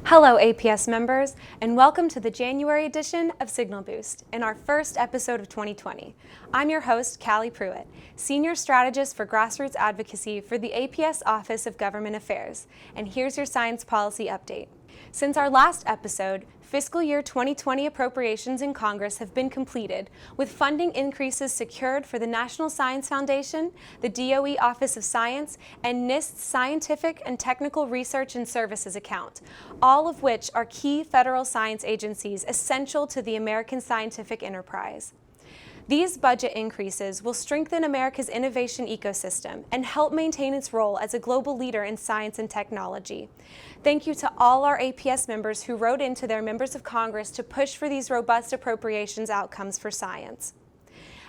Hello APS members, and welcome to the January edition of Signal Boost in our first episode of 2020. I'm your host, Callie Pruitt, Senior Strategist for Grassroots Advocacy for the APS Office of Government Affairs, and here's your science policy update. Since our last episode, fiscal year 2020 appropriations in Congress have been completed, with funding increases secured for the National Science Foundation, the DOE Office of Science, and NIST's Scientific and Technical Research and Services account, all of which are key federal science agencies essential to the American scientific enterprise. These budget increases will strengthen America's innovation ecosystem and help maintain its role as a global leader in science and technology. Thank you to all our APS members who wrote into their members of Congress to push for these robust appropriations outcomes for science.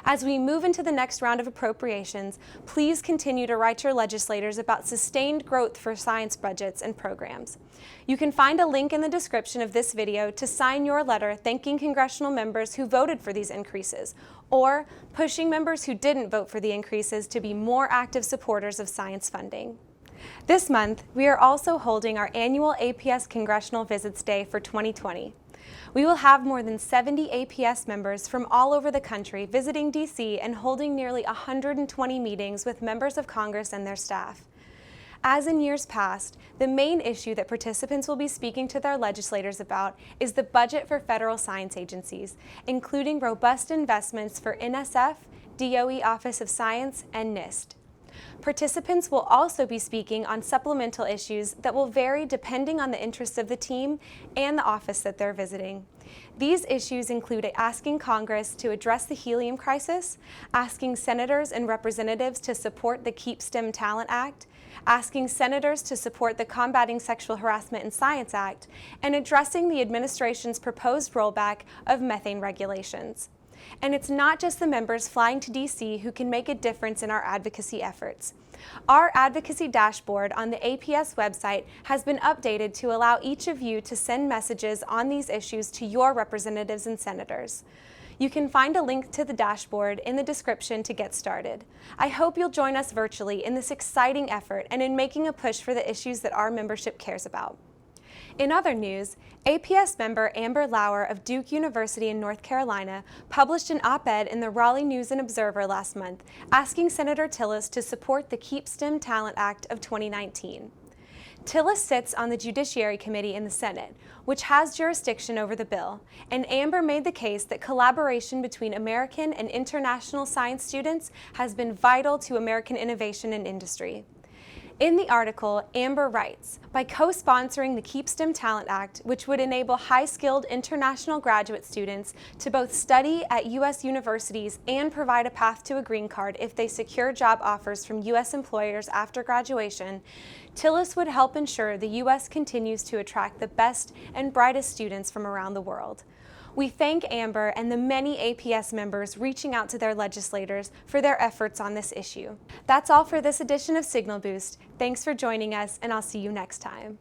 As we move into the next round of appropriations, please continue to write your legislators about sustained growth for science budgets and programs. You can find a link in the description of this video to sign your letter thanking congressional members who voted for these increases, or pushing members who didn't vote for the increases to be more active supporters of science funding. This month, we are also holding our annual APS Congressional Visits Day for 2020. We will have more than 70 APS members from all over the country visiting DC and holding nearly 120 meetings with members of Congress and their staff. As in years past, the main issue that participants will be speaking to their legislators about is the budget for federal science agencies, including robust investments for NSF, DOE Office of Science, and NIST. Participants will also be speaking on supplemental issues that will vary depending on the interests of the team and the office that they're visiting. These issues include asking Congress to address the helium crisis, asking senators and representatives to support the Keep STEM Talent Act, asking senators to support the Combating Sexual Harassment in Science Act, and addressing the administration's proposed rollback of methane regulations. And it's not just the members flying to DC who can make a difference in our advocacy efforts. Our advocacy dashboard on the APS website has been updated to allow each of you to send messages on these issues to your representatives and senators. You can find a link to the dashboard in the description to get started. I hope you'll join us virtually in this exciting effort and in making a push for the issues that our membership cares about. In other news, APS member Amber Lauer of Duke University in North Carolina published an op-ed in the Raleigh News and Observer last month asking Senator Tillis to support the Keep STEM Talent Act of 2019. Tillis sits on the Judiciary Committee in the Senate, which has jurisdiction over the bill, and Amber made the case that collaboration between American and international science students has been vital to American innovation and industry. In the article, Amber writes, by co-sponsoring the Keep STEM Talent Act, which would enable high-skilled international graduate students to both study at U.S. universities and provide a path to a green card if they secure job offers from U.S. employers after graduation, Tillis would help ensure the U.S. continues to attract the best and brightest students from around the world. We thank Amber and the many APS members reaching out to their legislators for their efforts on this issue. That's all for this edition of Signal Boost. Thanks for joining us, and I'll see you next time.